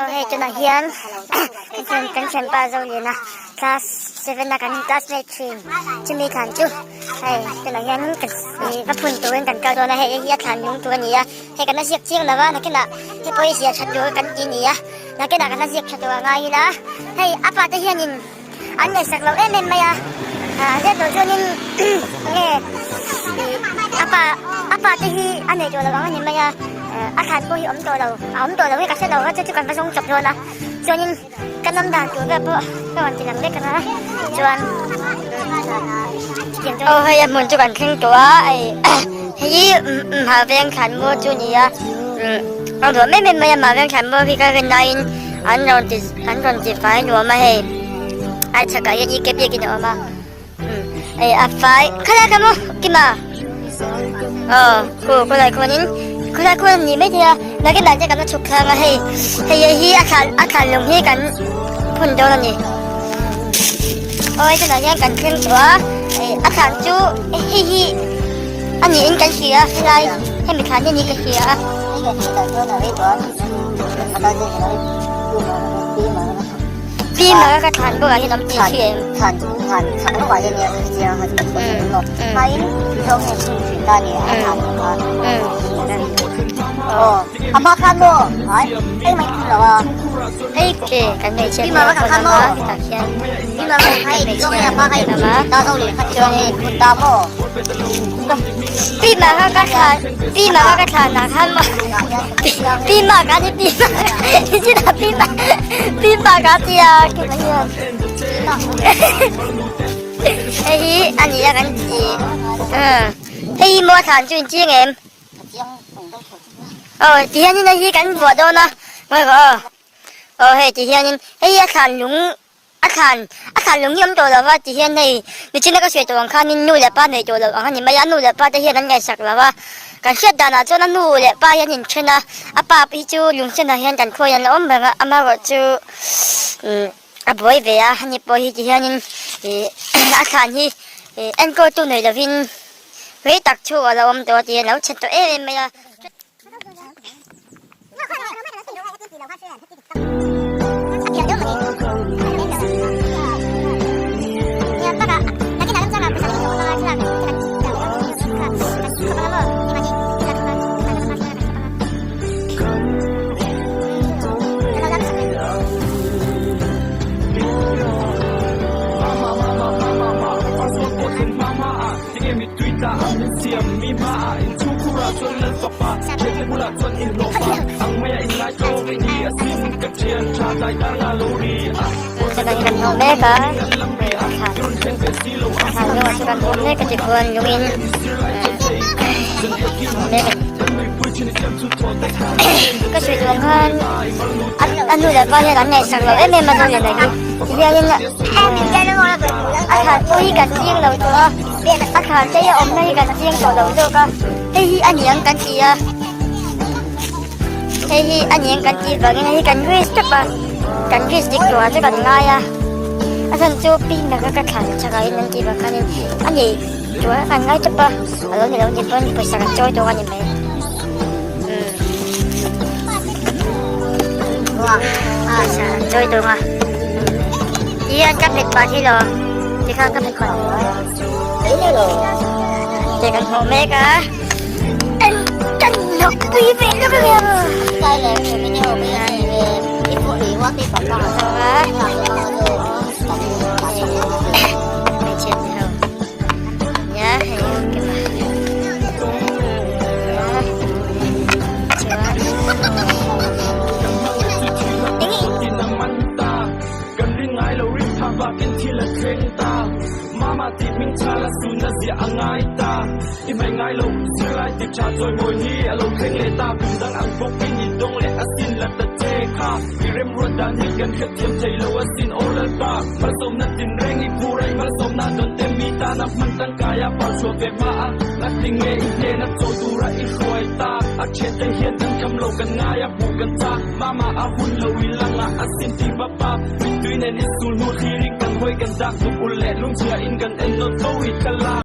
hey cho nó hiền kan chen pa zo li na class 7 na kan classmate 3จะมีฐานจุhey cho nó hiền kanก็พุ่นตัวกันก็โดนให้เฮียฐานยุงตัวนี้ให้กันน่ะเสียกเสียงแล้วว่านักน่ะให้ปอยเสียชัดอยู่กันกินนี่นักน่ะกันน่ะเสียกชัดตัวง่ายนะให้อาปาตะเฮียนินอันไหนสักเราเอ็มมายาเจ้าตัวจนินเนี่ยอาปาตะฮีอันไหนตัวเราว่านี่มายาอาคารปุยตัวเราให้กับเส้นเราก็จะจุกันผสมจบด้วยนะจนกันน้ำด่างตัวแบบก็วันที่หลังเล็กกันนะจวนโอ้ยมันจุกันครึ่งตัวไอ้ยี่หาเวียงขันโมจูนี่เอาตัวไม่เป็นมาหาเวียงขันโมพี่ก็เป็นนายอันโดนจีไฟหนูมาให้ไอ้ชักกายยี่เก็บยี่กินออกมาไอ้อาไฟข้าได้กันมั้งกินมากูเลยคนนี้คือถ้าคนนี้ไม่เที่ยวแล้วก็หลังจากนั้นฉุกเฉินให้อาคารลงที่กันพุ่นโดนนี่โอ้ยจะหลังจากกันขึ้นตัวอาคารจูอันนี้อินกันเสียอะไรให้มีฐานที่นี่กันเสียปีมาก็ฐานบ่อยที่น้ำจีเชียงฐาน都话เนี่ย这样还是不错咯他因从那出去那里ฐาน阿媽看咯，哎咪看咯喎，咁你先邊個看咯？邊個係中嘅阿媽係打到嚟黑咗你唔打麼？邊個個看哪看麼？邊個嗰啲你知道邊個嗰啲啊？叫乜嘢？อันนี้กันจี冇彈轉知嘅。第二年那กันหัวโดนนะไม่ก็第二年อาคารลุงยมตัวเราว่า第二年你去那个水塘看你努力把那ตัวเรา啊你们要努力把这些人给杀了哇กันเชื่อดานะจน努力把人人圈啊阿爸比就用现在现在可人我们个阿妈个就阿不会为啊你不会第二年อาคารที่อันก็ตัวไหนจะวินเฮ้ยตักชั่วเราอมตัวเดียวแล้วเช็ดตัวไม่ละSedangkan mereka hanya masukkan mereka di bulan Jungin kesulitan anu dapat ya nanya sangat memang tu yang lagi dia yang akan tuh ganti yang lalu tu akan saya omnya ganti yang lalu tu kan ani yang ganti ya ani yang ganti bagaimana kan gue cepatกันพิจิกตัวจะกันง่ายอาจารย์จูปีนแล้วก็ขันชะกันนั่นที่แบบกันอันนี้จัวกันง่ายจับปะแล้วเนี่ยเราจะเป็นไปสักจอยตัวกันยังไงว้าสักจอยตัวอ่ะที่อันกับเด็กบ้านที่เราที่ข้างกับเด็กคนนี่เหรอเด็กกันโฮเมกะกันหลอกปีเป๊ะแล้วไปเลยใช่เลยไม่ได้โฮเมกะว่าที่ปากๆนะไม่เช็ดเท่าเนี่ยให้เก็บมามาติดมิงชาละสุนเสียง่ายตาอีไม่ง่ายลงเสียลายติดชาจอยมวยนี้เราเข่งเลตาพิมดังอังบกเป็นยิดงและอสินและตะเจค่ามีเริ่มรวนดันให้กันเขียนเทียมใจเราอสินโอเลบาผสมนัดดินแรงอีผู้ไรผสมนาจนเต็มมีตานับมันตั้งกายปอดชัวเฟมานัดดิ่งเงยเนนัดโจดูไรอีคอยตาอักเชตเฮียนตั้งคำโลกันง่ายผูกกันตามาอาหุ่นเราวิลังละอสินที่บ้าบ้าวินดุยในนิสูนูทีริกันห้วยกันดักทุกอุเล่ลุงเชื่ออินกันเอ็นโนโตวิกลา